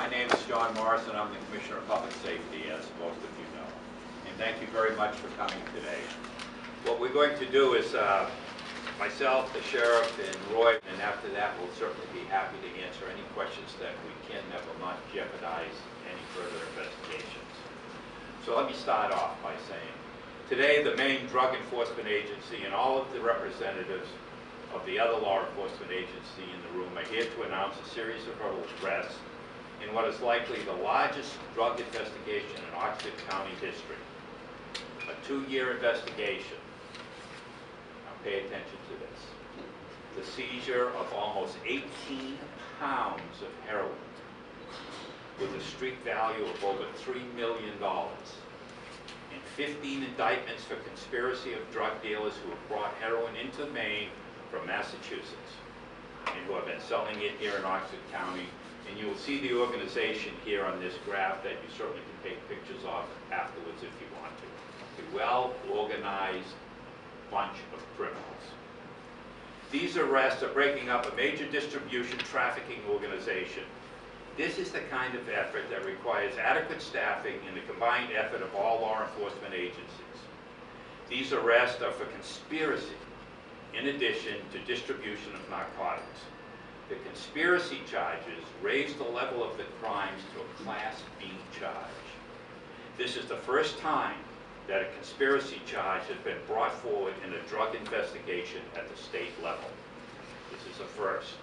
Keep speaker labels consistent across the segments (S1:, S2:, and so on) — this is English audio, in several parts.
S1: My name is John Morris, and I'm the Commissioner of Public Safety, as most of you know. And thank you very much for coming today. What we're going to do is myself, the Sheriff, and Roy, and after that we'll certainly be happy to answer any questions that we can that will not jeopardize any further investigations. So let me start off by saying, today the main drug enforcement agency and all of the representatives of the other law enforcement agency in the room are here to announce a series of arrests in what is likely the largest drug investigation in Oxford County history. A 2-year investigation. Now pay attention to this. The seizure of almost 18 pounds of heroin with a street value of over $3 million. And 15 indictments for conspiracy of drug dealers who have brought heroin into Maine from Massachusetts and who have been selling it here in Oxford County. And you will see the organization here on this graph that you certainly can take pictures of afterwards if you want to. A well-organized bunch of criminals. These arrests are breaking up a major distribution trafficking organization. This is the kind of effort that requires adequate staffing and the combined effort of all law enforcement agencies. These arrests are for conspiracy, in addition to distribution of narcotics. The conspiracy charges raise the level of the crimes to a Class B charge. This is the first time that a conspiracy charge has been brought forward in a drug investigation at the state level. This is a first.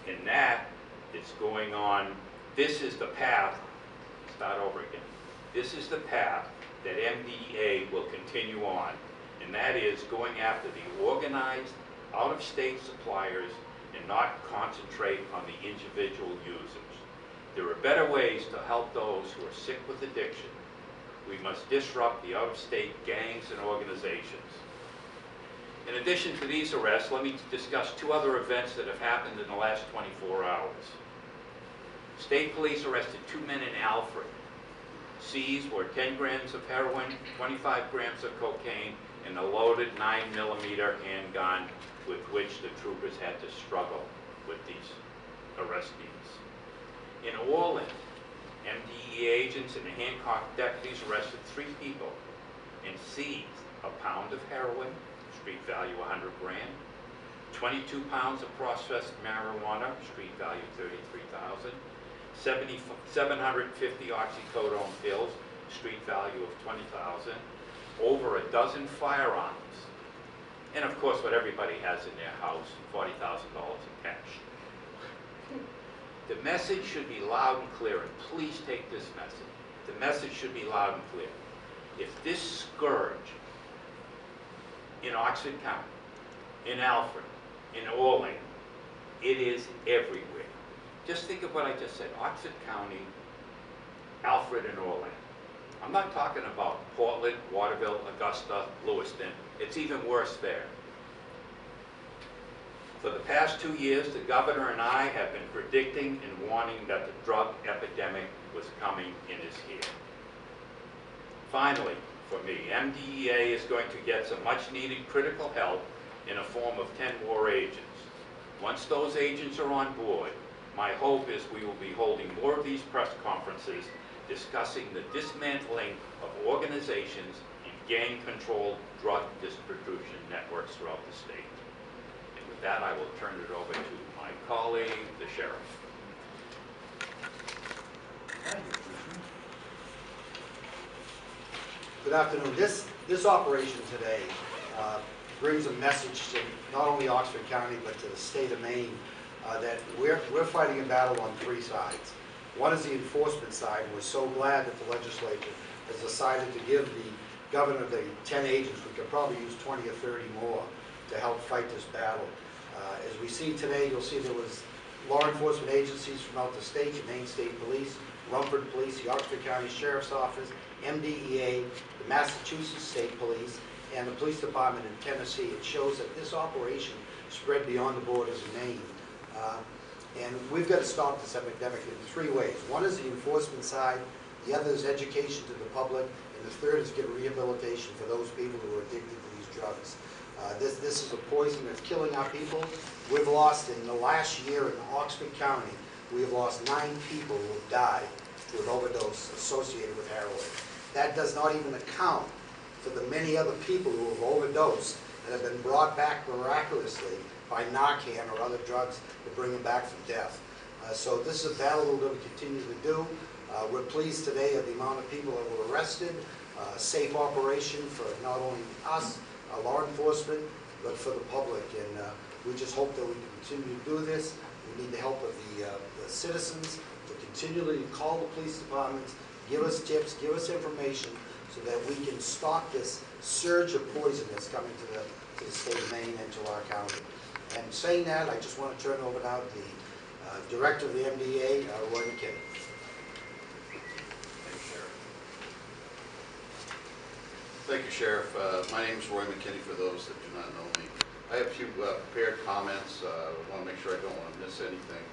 S1: In that, it's going on, this is the path, start over again. This is the path that MDEA will continue on, and that is going after the organized, out-of-state suppliers and not concentrate on the individual users. There are better ways to help those who are sick with addiction. We must disrupt the out-of-state gangs and organizations. In addition to these arrests, let me discuss 2 other events that have happened in the last 24 hours. State police arrested 2 men in Alfred. Seized were 10 grams of heroin, 25 grams of cocaine, and a loaded 9mm handgun with which the troopers had to struggle with these arrestees. In Orland, MDEA agents and the Hancock deputies arrested 3 people and seized a pound of heroin, street value 100 grand, 22 pounds of processed marijuana, street value 33,000, 750 oxycodone pills, street value of 20,000, over a dozen firearms, and of course what everybody has in their house, $40,000 in cash. The message should be loud and clear, and please take this message. The message should be loud and clear. If this scourge in Oxford County, in Alfred, in Orland, it is everywhere. Just think of what I just said, Oxford County, Alfred, and Orland. I'm not talking about Portland, Waterville, Augusta, Lewiston. It's even worse there. For the past 2 years, the governor and I have been predicting and warning that the drug epidemic was coming and is here. Finally, for me, MDEA is going to get some much-needed critical help in a form of 10 more agents. Once those agents are on board, my hope is we will be holding more of these press conferences discussing the dismantling of organizations and gang-controlled drug distribution networks throughout the state. And with that, I will turn it over to my colleague, the Sheriff.
S2: Thank you, Commissioner. Good afternoon. This operation today brings a message to not only Oxford County, but to the state of Maine, that we're fighting a battle on 3 sides. One is the enforcement side, and we're so glad that the legislature has decided to give the governor the 10 agents. We could probably use 20 or 30 more to help fight this battle. As we see today, you'll see there was law enforcement agencies from out the state, the Maine State Police, Rumford Police, the Oxford County Sheriff's Office, MDEA, the Massachusetts State Police, and the Police Department in Tennessee. It shows that this operation spread beyond the borders of Maine. And we've got to stop this epidemic in 3 ways. One is the enforcement side, the other is education to the public, and the third is get rehabilitation for those people who are addicted to these drugs. This is a poison that's killing our people. We've lost in the last year in Oxford County we have lost 9 people who have died to an overdose associated with heroin. That does not even account for the many other people who have overdosed and have been brought back miraculously by Narcan or other drugs that bring them back from death. So this is a battle we're going to continue to do. We're pleased today at the amount of people that were arrested, safe operation for not only us, law enforcement, but for the public. And we just hope that we can continue to do this. We need the help of the citizens to continually call the police departments, give us tips, give us information, so that we can stop this surge of poison that's coming to the state of Maine and to our county. And saying that, I just want to turn over now to the Director of the MDA, Roy McKinney.
S3: Thank you, Sheriff. My name is Roy McKinney, for those that do not know me. I have a few prepared comments. I want to make sure I don't want to miss anything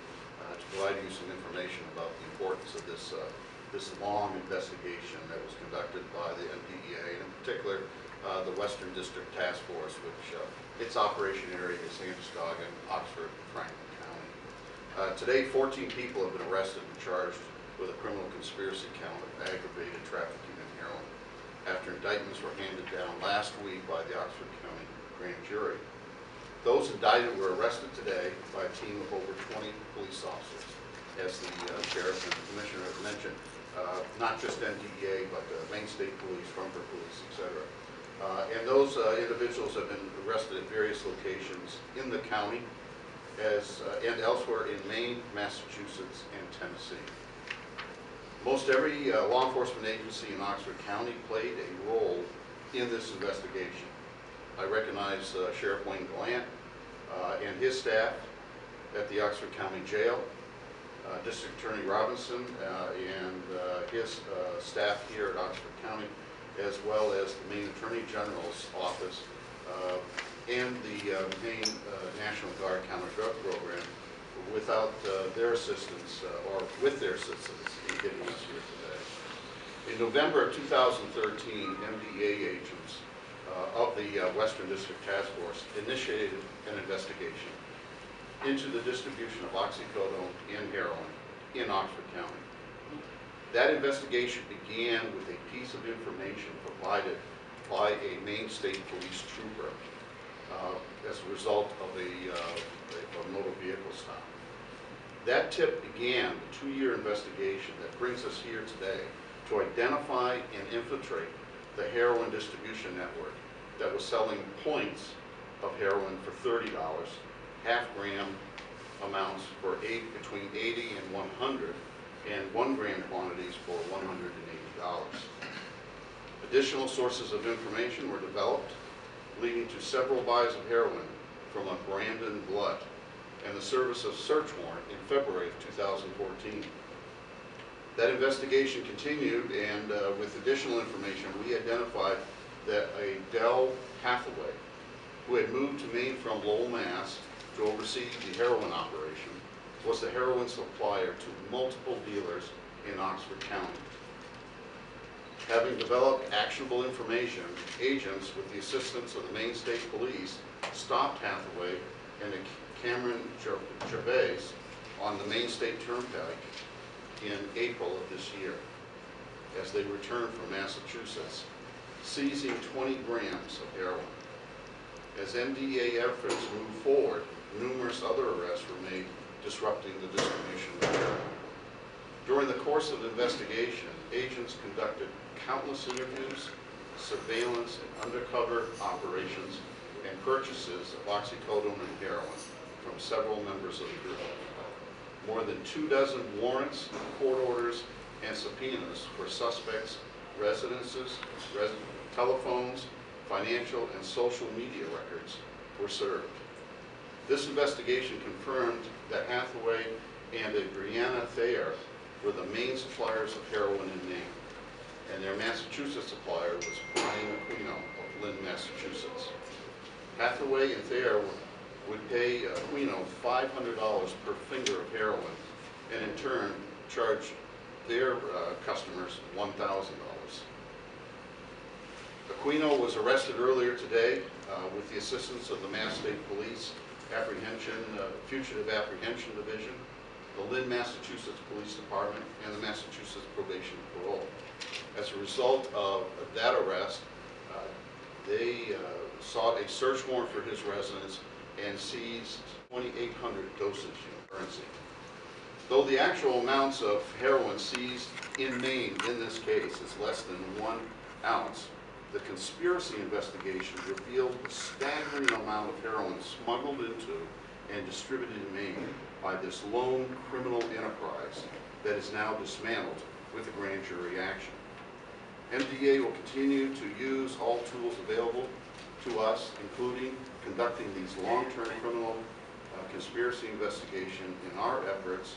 S3: to provide you some information about the importance of this long investigation that was conducted by the MDEA, and in particular the Western District Task Force, which its operation area is Androscoggin, Oxford, Franklin County. Today, 14 people have been arrested and charged with a criminal conspiracy count of aggravated trafficking in heroin, after indictments were handed down last week by the Oxford County grand jury. Those indicted were arrested today by a team of over 20 police officers, as the Sheriff and the Commissioner have mentioned, not just MDEA, but Maine State Police, Rumford Police, etc. And those individuals have been arrested at various locations in the county and elsewhere in Maine, Massachusetts, and Tennessee. Most every law enforcement agency in Oxford County played a role in this investigation. I recognize Sheriff Wayne Gallant and his staff at the Oxford County Jail, District Attorney Robinson and his staff here at Oxford County, as well as the Maine Attorney General's office and the Maine National Guard Counter-Drug Program. Without their assistance, or with their assistance, in getting us here today. In November of 2013, MDEA agents of the Western District Task Force initiated an investigation into the distribution of oxycodone and heroin in Oxford County. That investigation began with a piece of information provided by a Maine State Police trooper as a result of a motor vehicle stop. That tip began the 2-year investigation that brings us here today to identify and infiltrate the heroin distribution network that was selling points of heroin for $30, half-gram amounts for between 80 and 100, and 1-gram quantities for $180. Additional sources of information were developed, leading to several buys of heroin from a Brandon Blood and the service of search warrant in February of 2014. That investigation continued, and with additional information, we identified that a Dell Hathaway, who had moved to Maine from Lowell, Mass. To oversee the heroin operation, was the heroin supplier to multiple dealers in Oxford County. Having developed actionable information, agents, with the assistance of the Maine State Police, stopped Hathaway and Cameron Gervais on the Maine State Turnpike in April of this year as they returned from Massachusetts, seizing 20 grams of heroin. As MDEA efforts moved forward, numerous other arrests were made, disrupting the distribution of heroin. During the course of the investigation, agents conducted countless interviews, surveillance, and undercover operations and purchases of oxycodone and heroin from several members of the group. More than 24 warrants, court orders, and subpoenas for suspects' residences, telephones, financial, and social media records were served. This investigation confirmed that Hathaway and Brianna Thayer were the main suppliers of heroin in Maine, and their Massachusetts supplier was Brian Aquino of Lynn, Massachusetts. Hathaway and Thayer would pay Aquino $500 per finger of heroin, and in turn charge their customers $1,000. Aquino was arrested earlier today with the assistance of the Mass State Police Fugitive Apprehension Division the Lynn, Massachusetts Police Department, and the Massachusetts Probation and Parole. As a result of that arrest, they sought a search warrant for his residence and seized 2,800 dosage unit currency. Though the actual amounts of heroin seized in Maine in this case is less than 1 ounce, the conspiracy investigation revealed the staggering amount of heroin smuggled into and distributed in Maine by this lone criminal enterprise that is now dismantled with a grand jury action. MDA will continue to use all tools available to us, including conducting these long-term criminal conspiracy investigation in our efforts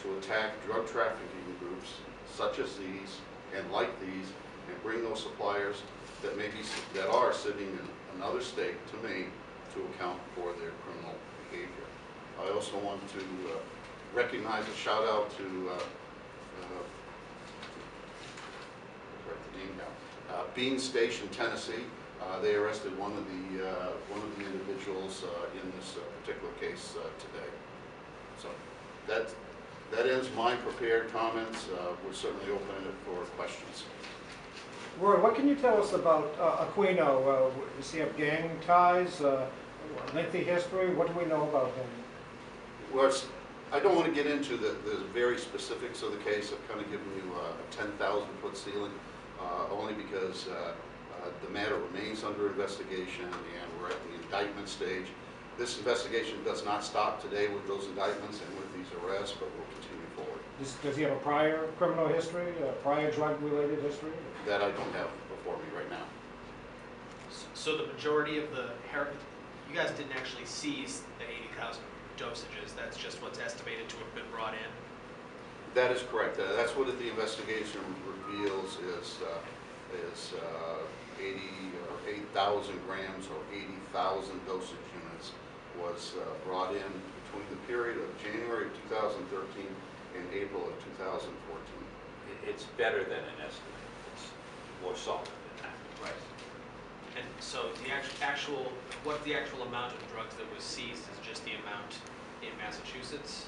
S3: to attack drug trafficking groups such as these and like these, and bring those suppliers that are sitting in another state to Maine to account for their criminal behavior. I also want to recognize a shout out to write the name down. Bean Station, Tennessee. They arrested one of the individuals in this particular case today. So that ends my prepared comments. We're certainly open for questions.
S4: Roy, what can you tell us about Aquino? Does he have gang ties, lengthy history? What do we know about him?
S3: Well, I don't want to get into the very specifics of the case. I've kind of given you a 10,000-foot ceiling, only because the matter remains under investigation and we're at the indictment stage. This investigation does not stop today with those indictments and with these arrests, but we'll continue forward.
S4: Does he have a prior criminal history, a prior drug-related history?
S3: That I don't have before me right now.
S5: So the majority of the heroin, you guys didn't actually seize the 80,000 dosages. That's just what's estimated to have been brought in?
S3: That is correct. That's what the investigation reveals is 8,000 grams or 80,000 dosage units was brought in between the period of January of 2013 and April of 2014.
S1: It's better than an estimate. It's more solid than that.
S5: Right. And so the actual amount of drugs that was seized is just the amount in Massachusetts?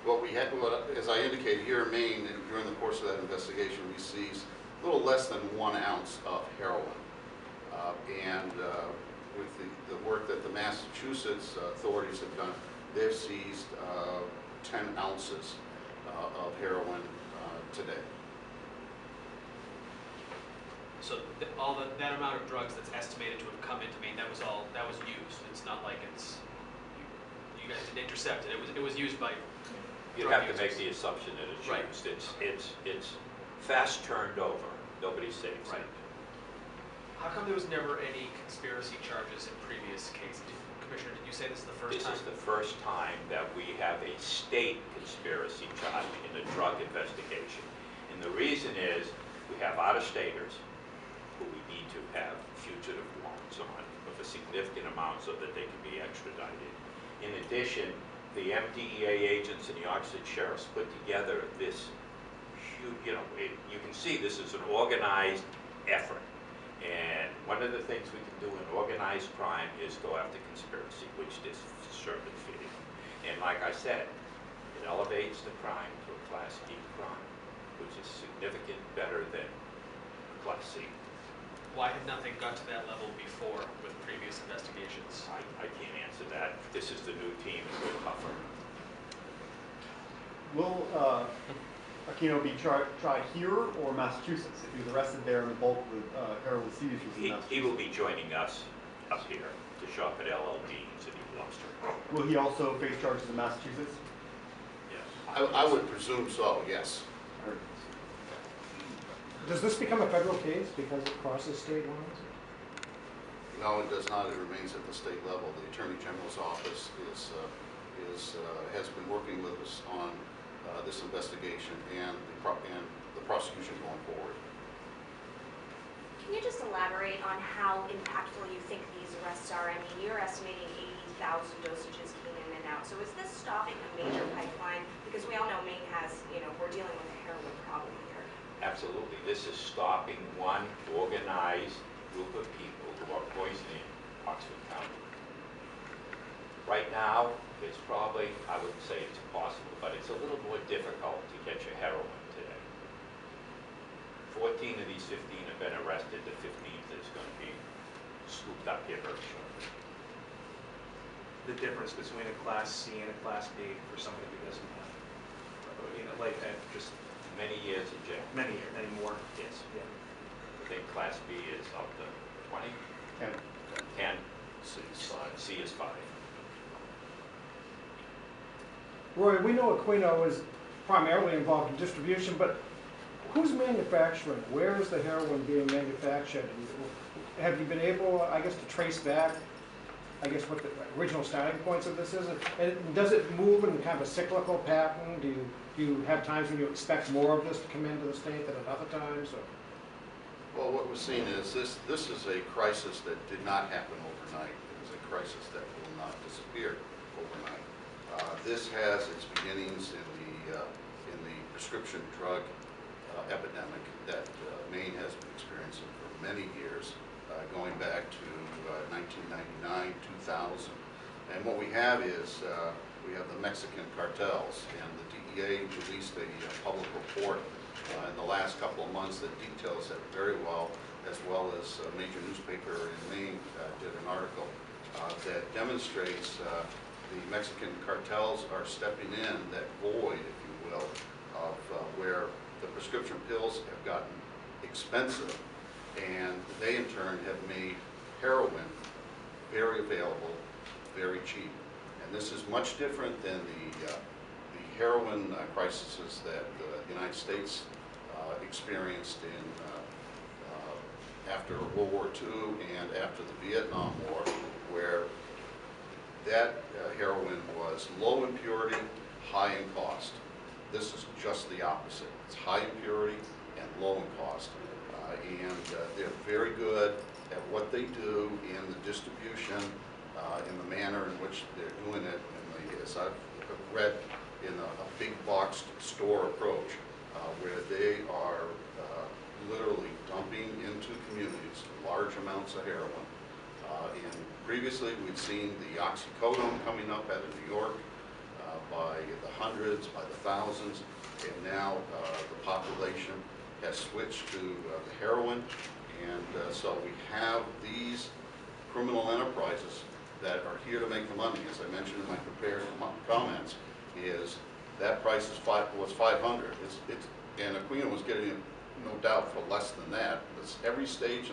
S3: What we had, as I indicated here in Maine, during the course of that investigation, we seized a little less than 1 ounce of heroin. With the work that the Massachusetts authorities have done, they've seized 10 ounces of heroin today.
S5: So that amount of drugs that's estimated to have come into Maine, that was used. It's not like you guys didn't intercept it. It was used by.
S1: You'd have to make the assumption that it's
S5: right.
S1: used. It's fast turned over. Nobody saves
S5: right.
S1: it.
S5: How come there was never any conspiracy charges in previous cases? Commissioner, did you say this is the first time?
S1: This is the first time that we have a state conspiracy charge in a drug investigation. And the reason is we have out-of-staters who we need to have fugitive warrants on of a significant amount so that they can be extradited. In addition, the MDEA agents and the Oxford sheriffs put together this huge, you can see this is an organized effort. And one of the things we can do in organized crime is go after conspiracy, which this certainly fitting. And like I said, it elevates the crime to a Class D crime, which is significant better than Class C.
S5: Why had nothing got to that level before with previous investigations?
S1: I can't answer that. This is the new team and we're tougher.
S6: Will Aquino be tried here or Massachusetts? If he was arrested there and the bulk of the heroin seized was in Massachusetts.
S1: He will be joining us up here to shop at LLD in City of Gloucester.
S6: Will he also face charges in Massachusetts?
S1: Yes.
S3: I would presume so, yes.
S6: Or-
S4: Does this become a federal case because it crosses state lines?
S3: No, it does not. It remains at the state level. The Attorney General's office has been working with us on this investigation and the prosecution going forward.
S7: Can you just elaborate on how impactful you think these arrests are? I mean, you're estimating 80,000 dosages came in and out. So is this stopping a major pipeline? Because we all know Maine has, we're dealing with a heroin problem here.
S1: Absolutely. This is stopping one organized group of people who are poisoning Oxford County. Right now, it's probably, I wouldn't say it's impossible, but it's a little more difficult to get your heroin today. 14 of these 15 have been arrested. The 15th is going to be scooped up here very shortly.
S8: The difference between a Class C and a Class B for somebody who doesn't have, like just
S1: Many years in jail.
S8: many more.
S1: Yes.
S8: Yeah.
S1: I think Class B is up to 20,
S6: And
S1: 10,
S3: C is 5.
S1: C is 5.
S4: Roy, we know Aquino is primarily involved in distribution, but who's manufacturing? Where is the heroin being manufactured? Have you been able, I guess, to trace back, I guess, what the original starting points of this is? And does it move in kind of a cyclical pattern? Do you have times when you expect more of this to come into the state than at other times? Or?
S3: Well, what we're seeing is this is a crisis that did not happen overnight. It is a crisis that will not disappear overnight. This has its beginnings in the prescription drug epidemic that Maine has been experiencing for many years, going back to 1999, 2000. And what we have is we have the Mexican cartels, and the DEA released a public report in the last couple of months that details that very well, as a major newspaper in Maine did an article that demonstrates the Mexican cartels are stepping in that void, if you will, of where the prescription pills have gotten expensive, and they in turn have made heroin very available, very cheap. And this is much different than the heroin crises that the United States experienced in after World War II and after the Vietnam War, where that heroin was low in purity, high in cost. This is just the opposite. It's high in purity and low in cost. They're very good at what they do in the distribution, in the manner in which they're doing it, as I've read, in a big box store approach, where they are literally dumping into communities large amounts of heroin. And previously, we'd seen the oxycodone coming up out of New York by the hundreds, by the thousands, and now the population has switched to the heroin. And so we have these criminal enterprises that are here to make the money. As I mentioned in my prepared comments, is that price was $500. And Aquino was getting it, no doubt, for less than that. It's every stage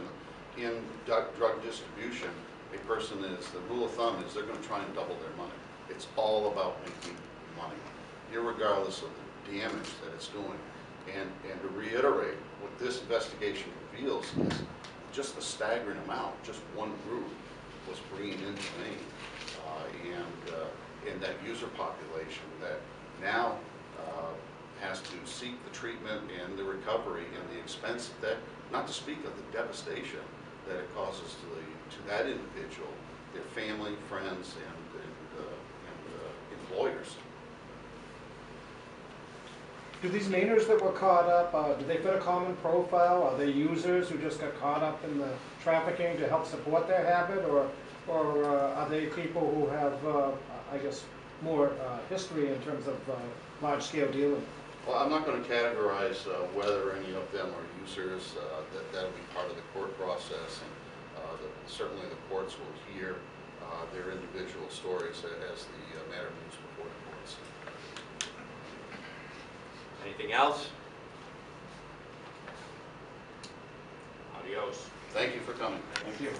S3: in drug distribution, a person is, the rule of thumb is they're going to try and double their money. It's all about making money, irregardless of the damage that it's doing. And to reiterate, what this investigation reveals is just a staggering amount. Just one group was bringing into Maine, and that user population that now has to seek the treatment and the recovery and the expense that, not to speak of the devastation that it causes to that individual, their family, friends, and employers.
S4: Do these Mainers that were caught up, do they fit a common profile? Are they users who just got caught up in the trafficking to help support their habit, or are they people who have, I guess, more history in terms of large-scale dealing?
S3: Well, I'm not going to categorize whether any of them are users. That'll be part of the court process, and certainly the courts will hear their individual stories as the matter moves before the courts.
S1: Anything else? Adios.
S3: Thank you for coming.
S6: thank you.